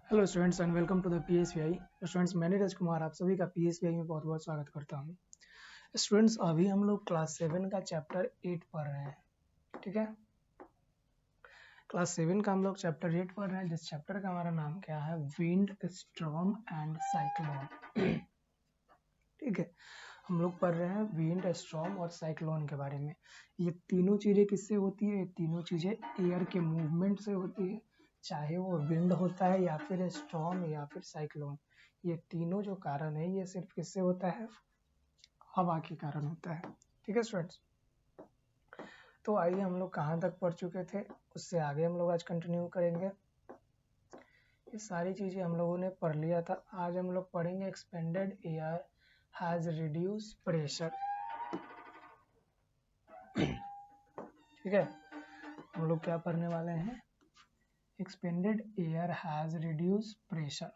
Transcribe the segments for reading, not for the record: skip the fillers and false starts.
Hello students and welcome to the PSVI. Students, मैं नीरज कुमार आप सभी का पीएसवीआई में बहुत बहुत स्वागत करता हूं। स्टूडेंट्स, अभी हम लोग क्लास 7 का चैप्टर 8 पढ़ रहे हैं। ठीक है, क्लास 7 का हम लोग चैप्टर 8 पढ़ रहे हैं, जिस चैप्टर का हमारा नाम क्या है, विंड, स्टॉर्म एंड साइक्लोन। ठीक है, हम लोग पढ़ रहे हैं विंड, स्टॉर्म और साइक्लोन के बारे में। ये तीनों चीज़ें किससे होती है? ये तीनों चीज़ें एयर के मूवमेंट से होती है, चाहे वो विंड होता है या फिर स्टॉर्म या फिर साइक्लोन। ये तीनों जो कारण है ये सिर्फ किससे होता है? हवा के कारण होता है। ठीक है स्टूडेंट्स, तो आइए हम लोग कहाँ तक पढ़ चुके थे उससे आगे हम लोग आज कंटिन्यू करेंगे। ये सारी चीज़ें हम लोगों ने पढ़ लिया था। आज हम लोग पढ़ेंगे expanded air has reduce pressure. ठीक है, हम लोग क्या पढ़ने वाले हैं? Expanded air has reduce pressure.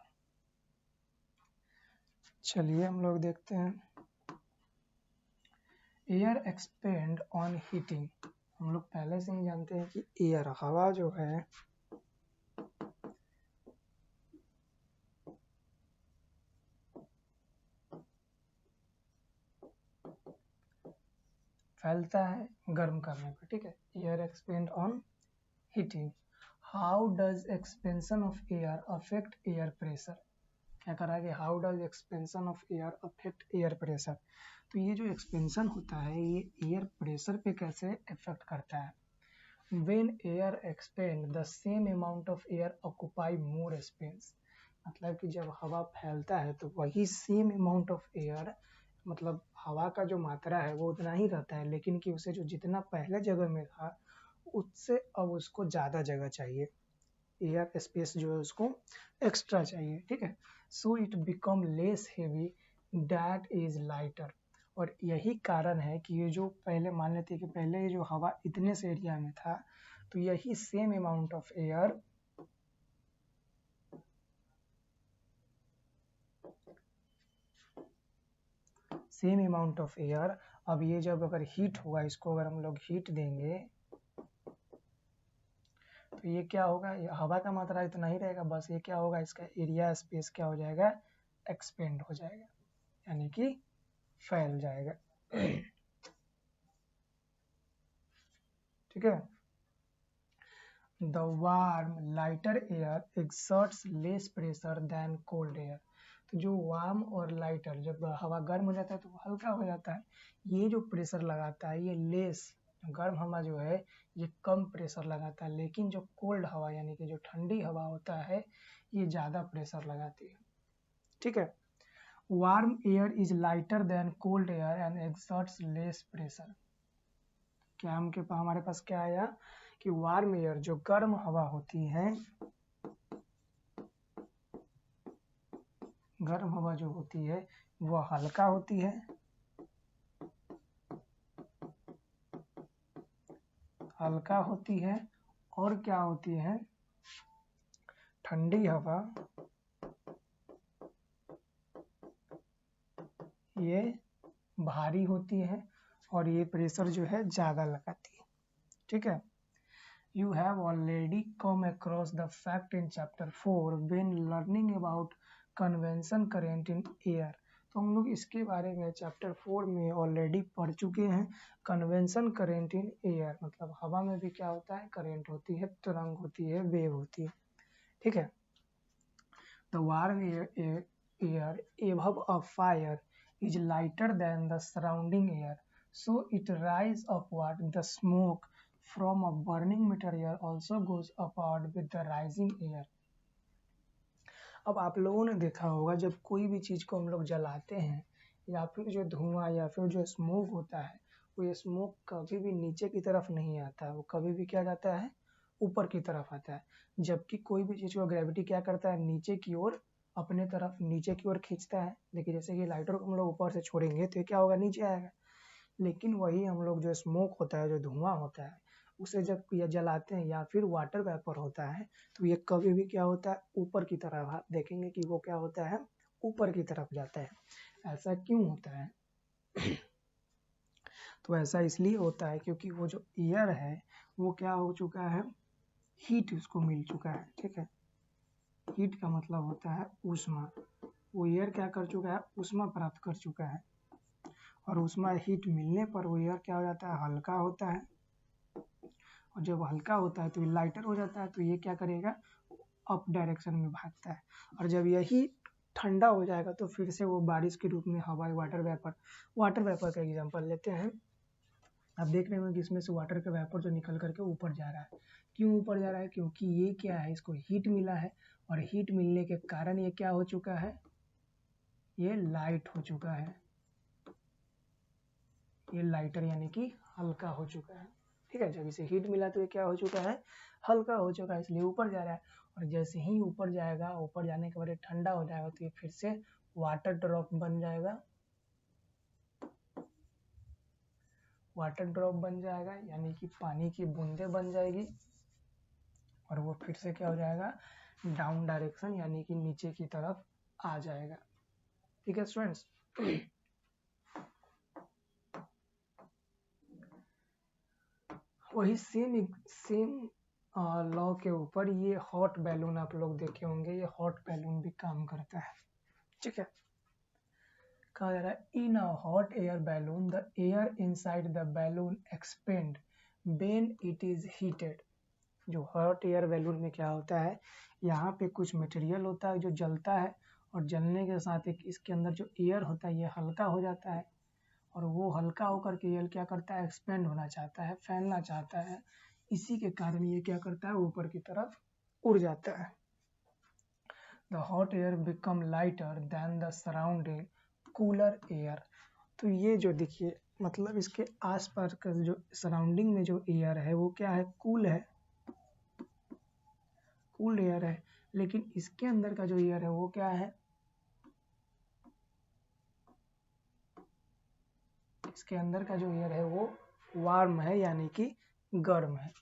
चलिए हम लोग देखते हैं। Air expand on heating. हम लोग पहले से ही जानते हैं कि एयर, हवा जो है, फैलता है गर्म करने पर। ठीक है, air expand on heating. How does expansion of air affect air pressure? क्या करा कि how does expansion of air affect air pressure. तो ये जो एक्सपेंशन होता है ये एयर प्रेशर पे कैसे इफेक्ट करता है? When air expand, the same amount of air occupy more space। मतलब कि जब हवा फैलता है तो वही सेम अमाउंट ऑफ एयर, मतलब हवा का जो मात्रा है वो उतना ही रहता है, लेकिन कि उसे जो जितना पहले जगह में था उससे अब उसको ज़्यादा जगह चाहिए। एयर स्पेस जो है उसको एक्स्ट्रा चाहिए। ठीक है, so it become less heavy, that is lighter. और यही कारण है कि ये जो पहले मान लेते हैं कि पहले ये जो हवा इतने से एरिया में था, तो यही सेम अमाउंट ऑफ एयर अब ये जब अगर हीट होगा, इसको अगर हम लोग हीट देंगे तो ये क्या होगा, ये हवा का मात्रा इतना ही रहेगा, बस ये क्या होगा, इसका एरिया स्पेस क्या हो जाएगा, एक्सपेंड हो जाएगा, यानी कि फैल जाएगा। ठीक है, the warm lighter air exerts less pressure than cold air. तो जो वार्म और लाइटर, जब हवा गर्म हो जाता है तो वो हल्का हो जाता है, ये जो प्रेशर लगाता है ये लेस, गर्म हवा जो है ये कम प्रेशर लगाता है, लेकिन जो कोल्ड हवा यानी कि जो ठंडी हवा होता है ये ज़्यादा प्रेशर लगाती है। ठीक है, warm air is lighter than cold air and exerts less pressure. क्या हमारे पास क्या आया कि वार्म एयर, जो गर्म हवा होती है, गर्म हवा जो होती है वह हल्का होती है, हल्का होती है, और क्या होती है, ठंडी हवा ये भारी होती है और ये प्रेशर जो है ज़्यादा लगाती है। ठीक है, you have already come across the fact in chapter 4 when learning about convection current in air। तो हम लोग इसके बारे में चैप्टर 4 में ऑलरेडी पढ़ चुके हैं। कन्वेंशन करेंट इन एयर, मतलब हवा में भी क्या होता है, करेंट होती है, तरंग होती है, वेव होती है। ठीक है, the warm air above a fire is lighter than the surrounding air, so it rise upward. The smoke from a burning material also goes upward with the rising air। अब आप लोगों ने देखा होगा जब कोई भी चीज़ को हम लोग जलाते हैं या फिर जो धुआं या फिर जो स्मोक होता है, वो ये स्मोक कभी भी नीचे की तरफ नहीं आता है, वो कभी भी क्या जाता है, ऊपर की तरफ आता है। जबकि कोई भी चीज़ को ग्रेविटी क्या करता है, नीचे की ओर, अपने तरफ नीचे की ओर खींचता है। देखिए जैसे कि लाइटर को हम लोग ऊपर से छोड़ेंगे तो ये क्या होगा, नीचे आएगा। लेकिन वही हम लोग जो स्मोक होता है, जो धुआं होता है, उसे जब ये जलाते हैं या फिर वाटर वेपर होता है तो ये कभी भी क्या होता है, ऊपर की तरफ। आप देखेंगे कि वो क्या होता है, ऊपर की तरफ जाता है। ऐसा क्यों होता है? तो ऐसा इसलिए होता है क्योंकि वो जो एयर है वो क्या हो चुका है, हीट उसको मिल चुका है। ठीक है, हीट का मतलब होता है ऊष्मा। वो एयर क्या कर चुका है, ऊष्मा प्राप्त कर चुका है, और ऊष्मा हीट मिलने पर वो एयर क्या हो जाता है, हल्का होता है, और जब हल्का होता है तो ये लाइटर हो जाता है, तो ये क्या करेगा, अप डायरेक्शन में भागता है। और जब यही ठंडा हो जाएगा तो फिर से वो बारिश के रूप में हवा, वाटर वेपर का एग्जांपल लेते हैं। आप देख रहे हो कि इसमें से वाटर का वेपर जो निकल करके ऊपर जा रहा है। क्यों ऊपर जा रहा है, क्योंकि ये क्या है, इसको हीट मिला है, और हीट मिलने के कारण ये क्या हो चुका है, ये लाइट हो चुका है, ये लाइटर यानी कि हल्का हो चुका है। ठीक है, जब इसे हीट मिला तो ये क्या हो चुका है, हल्का हो चुका है, इसलिए ऊपर जा रहा है। और जैसे ही ऊपर जाएगा, ऊपर जाने के बाद ये ठंडा हो जाएगा तो ये फिर से वाटर ड्रॉप बन जाएगा, वाटर ड्रॉप बन जाएगा यानी कि पानी की बूंदे बन जाएगी, और वो फिर से क्या हो जाएगा, डाउन डायरेक्शन यानी कि नीचे की तरफ आ जाएगा। ठीक है स्टूडेंट्स, वही सेम लॉ के ऊपर ये हॉट बैलून आप लोग देखे होंगे, ये हॉट बैलून भी काम करता है। ठीक है, कहा जा रहा है in a hot air balloon the air inside the balloon expand when it is heated. जो हॉट एयर बैलून में क्या होता है, यहाँ पे कुछ मटेरियल होता है जो जलता है, और जलने के साथ एक इसके अंदर जो एयर होता है ये हल्का हो जाता है, और वो हल्का होकर के एयर क्या करता है, एक्सपेंड होना चाहता है, फैलना चाहता है, इसी के कारण ये क्या करता है, ऊपर की तरफ उड़ जाता है। The hot air become lighter than the surrounding cooler air. तो ये जो देखिए, मतलब इसके आसपास का जो सराउंडिंग में जो एयर है वो क्या है, कूल है, कूल एयर है, लेकिन इसके अंदर का जो एयर है वो क्या है, इसके अंदर का जो एयर है वो वार्म है यानी कि गर्म है।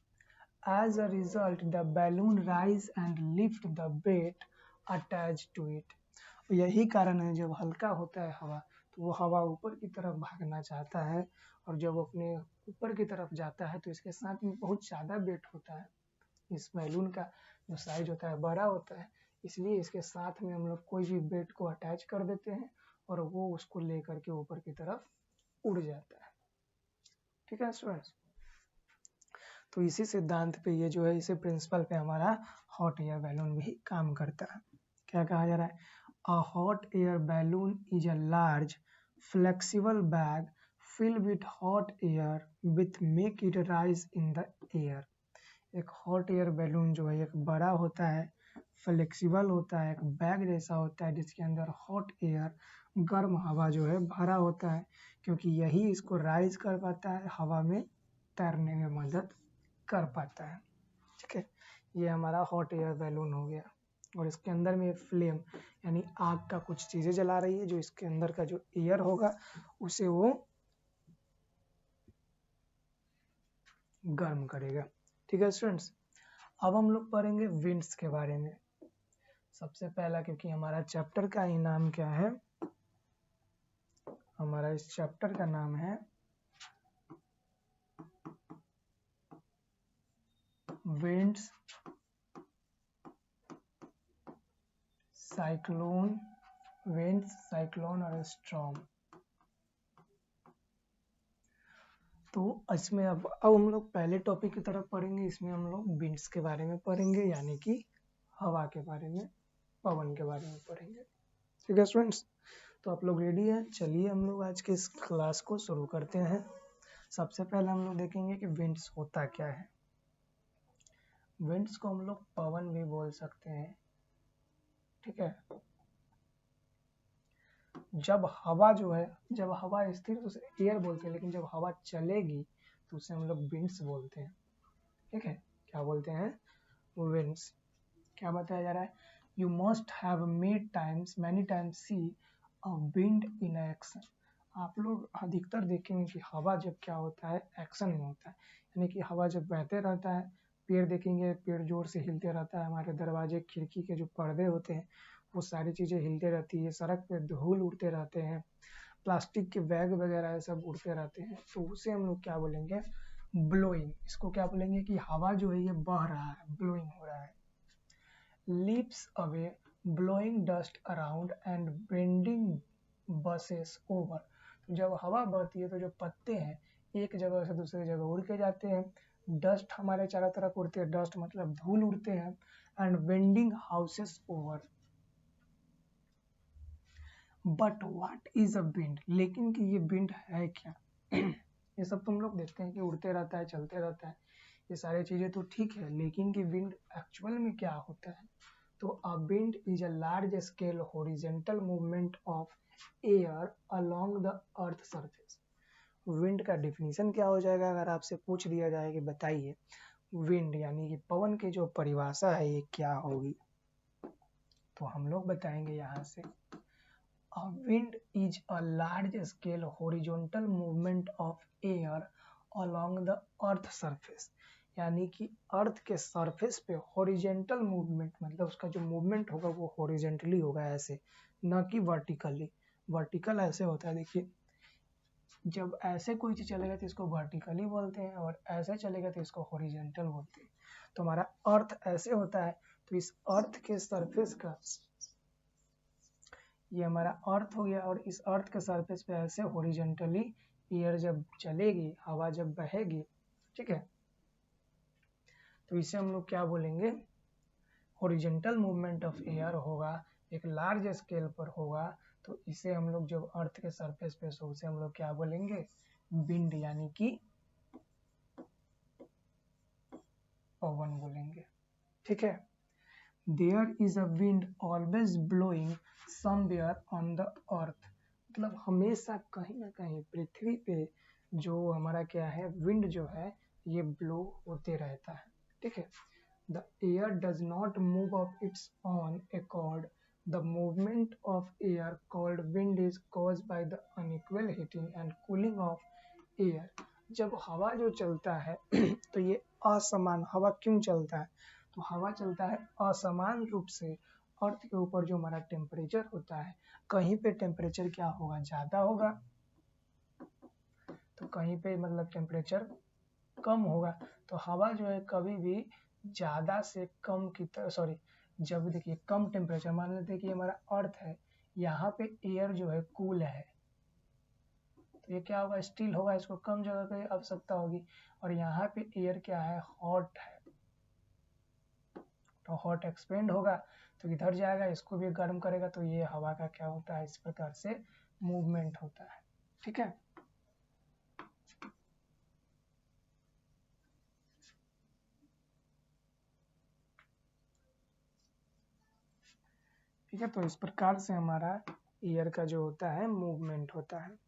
As a result, the balloon rise and lift the weight attached to it. यही कारण है, जब हल्का होता है हवा तो वो हवा ऊपर की तरफ भागना चाहता है, और जब वो अपने ऊपर की तरफ जाता है तो इसके साथ में बहुत ज़्यादा वेट होता है। इस बैलून का जो साइज होता है बड़ा होता है, इसलिए इसके साथ में हम लोग कोई भी वेट को अटैच कर देते हैं और वो उसको लेकर के ऊपर की तरफ उड़ जाता है। ठीक है स्टूडेंट्स, तो इसी सिद्धांत पे ये जो है, इसी प्रिंसिपल पे हमारा हॉट एयर बैलून भी काम करता है। क्या कहा जा रहा है, a hot air balloon is a large flexible bag fill with hot air with make it rise in the air. एक हॉट एयर बैलून जो है एक बड़ा होता है, फ्लेक्सिबल होता है, एक बैग जैसा होता है जिसके अंदर हॉट एयर, गर्म हवा जो है भरा होता है, क्योंकि यही इसको राइज कर पाता है, हवा में तैरने में मदद कर पाता है। ठीक है, ये हमारा हॉट एयर बैलून हो गया, और इसके अंदर में फ्लेम यानी आग का कुछ चीज़ें जला रही है, जो इसके अंदर का जो एयर होगा उसे वो गर्म करेगा। ठीक है स्टूडेंट्स, अब हम लोग पढ़ेंगे विंड्स के बारे में। सबसे पहला, क्योंकि हमारा चैप्टर का ही नाम क्या है, हमारा इस चैप्टर का नाम है विंड्स, साइक्लोन, विंड्स, साइक्लोन और स्टॉर्म। तो इसमें अब हम लोग पहले टॉपिक की तरफ पढ़ेंगे, इसमें हम लोग विंड्स के बारे में पढ़ेंगे, यानी कि हवा के बारे में, पवन के बारे में पढ़ेंगे। ठीक है स्टूडेंट्स, तो आप लोग रेडी हैं, चलिए हम लोग आज के इस क्लास को शुरू करते हैं। सबसे पहले हम लोग देखेंगे कि विंड्स होता क्या है। विंड्स को हम लोग पवन भी बोल सकते हैं। ठीक है, जब हवा जो है, जब हवा स्थिर तो उसे एयर बोलते हैं, लेकिन जब हवा चलेगी तो उसे हम लोग विंड्स बोलते हैं। ठीक है, क्या बोलते हैं, विंड्स। क्या बताया जा रहा है, you must have many times see a wind in action. आप लोग अधिकतर देखेंगे कि हवा जब क्या होता है, एक्शन में होता है, यानी कि हवा जब बहते रहता है, पेड़ देखेंगे, पेड़ जोर से हिलते रहता है, हमारे दरवाजे खिड़की के जो पर्दे होते हैं वो सारी चीज़ें हिलते रहती है, सड़क पे धूल उड़ते रहते हैं, प्लास्टिक के बैग वगैरह सब उड़ते रहते हैं, तो उसे हम लोग क्या बोलेंगे, ब्लोइंग। इसको क्या बोलेंगे कि हवा जो है ये बह रहा है, ब्लोइंग हो रहा है। leaps away, blowing dust around and bending buses over. तो जब हवा बहती है तो जो पत्ते हैं एक जगह से दूसरी जगह उड़ के जाते हैं, डस्ट हमारे चारों तरफ उड़ते हैं, डस्ट मतलब धूल उड़ते हैं, and bending houses over. But what is a wind, लेकिन कि ये विंड है क्या? ये सब तुम लोग देखते हैं कि उड़ते रहता है, चलते रहता है, ये सारी चीजें तो ठीक है, लेकिन कि विंड एक्चुअल में क्या होता है? तो a wind is a large scale horizontal movement of air along the earth surface. Wind का डिफिनीशन क्या हो जाएगा अगर आपसे पूछ दिया जाए कि बताइए विंड यानी कि पवन की जो परिभाषा है ये क्या होगी? तो हम लोग बताएंगे यहाँ से, a wind is a large scale horizontal movement of air along the earth surface. यानी कि अर्थ के सरफेस पे हॉरिजेंटल मूवमेंट, मतलब उसका जो मूवमेंट होगा वो हॉरिजेंटली होगा, ऐसे न कि वर्टिकली. वर्टिकल ऐसे होता है, देखिए जब ऐसे कोई चीज चलेगा तो इसको वर्टिकली बोलते हैं और ऐसे चलेगा तो इसको हॉरिजेंटल बोलते हैं. तो हमारा अर्थ ऐसे होता है, तो इस अर्थ के सरफेस का, ये हमारा अर्थ हो गया, और इस अर्थ के सरफेस पे ऐसे हॉरिजॉन्टली एयर जब चलेगी, हवा जब बहेगी, ठीक है, तो इसे हम लोग क्या बोलेंगे? हॉरिजॉन्टल मूवमेंट ऑफ एयर होगा, एक लार्ज स्केल पर होगा, तो इसे हम लोग जब अर्थ के सरफेस पे, सो उसे हम लोग क्या बोलेंगे? विंड यानी कि पवन बोलेंगे. ठीक है. There is a wind always blowing somewhere on the earth. मतलब हमेशा कहीं ना कहीं पृथ्वी पे जो हमारा क्या है, विंड जो है ये ब्लो होते रहता है. ठीक है. The air does not move of its own accord. The movement of air called wind is caused by the unequal heating and cooling of air. जब हवा जो चलता है तो ये असमान हवा क्यों चलता है? तो हवा चलता है असमान रूप से अर्थ के ऊपर जो हमारा टेम्परेचर होता है, कहीं पे टेम्परेचर क्या होगा? ज़्यादा होगा, तो कहीं पे मतलब टेम्परेचर कम होगा. तो हवा जो है कभी भी ज़्यादा से कम की तरह, जब देखिए कम टेम्परेचर, मान लेते हैं कि हमारा अर्थ है, यहाँ पे एयर जो है कूल है, तो ये क्या होगा? स्टील होगा, इसको कम जगह की आवश्यकता होगी, और यहाँ पे एयर क्या है? हॉट है, तो हॉट एक्सपेंड होगा, तो इधर जाएगा, इसको भी गर्म करेगा, तो ये हवा का क्या होता है? इस प्रकार से मूवमेंट होता है. ठीक है. ठीक है, तो इस प्रकार से हमारा एयर का जो होता है मूवमेंट होता है.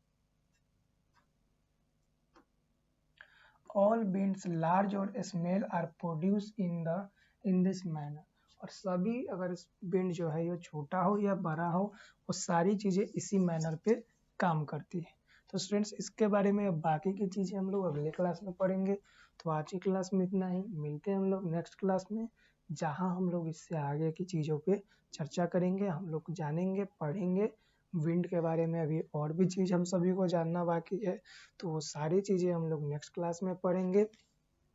ऑल विंड्स लार्ज और small are produce in this manner. और सभी, अगर विंड जो है ये छोटा हो या बड़ा हो, वो सारी चीज़ें इसी मैनर पे काम करती है. तो स्टूडेंट्स इसके बारे में बाकी की चीज़ें हम लोग अगले क्लास में पढ़ेंगे. तो आज की क्लास में इतना ही. मिलते हैं हम लोग नेक्स्ट क्लास में, जहाँ हम लोग इससे आगे की चीज़ों पे चर्चा करेंगे, हम लोग जानेंगे, पढ़ेंगे विंड के बारे में. अभी और भी चीज़ हम सभी को जानना बाकी है, तो वो सारी चीज़ें हम लोग नेक्स्ट क्लास में पढ़ेंगे.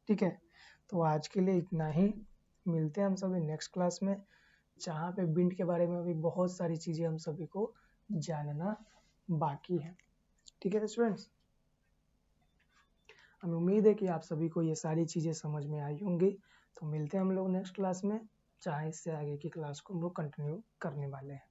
ठीक है. तो आज के लिए इतना ही. मिलते हैं हम सभी नेक्स्ट क्लास में, जहाँ पे विंड के बारे में भी बहुत सारी चीज़ें हम सभी को जानना बाकी है. ठीक है स्टूडेंट्स, हमें उम्मीद है कि आप सभी को ये सारी चीज़ें समझ में आई होंगी. तो मिलते हैं हम लोग नेक्स्ट क्लास में, जहाँ इससे आगे की क्लास को हम लोग कंटिन्यू करने वाले हैं.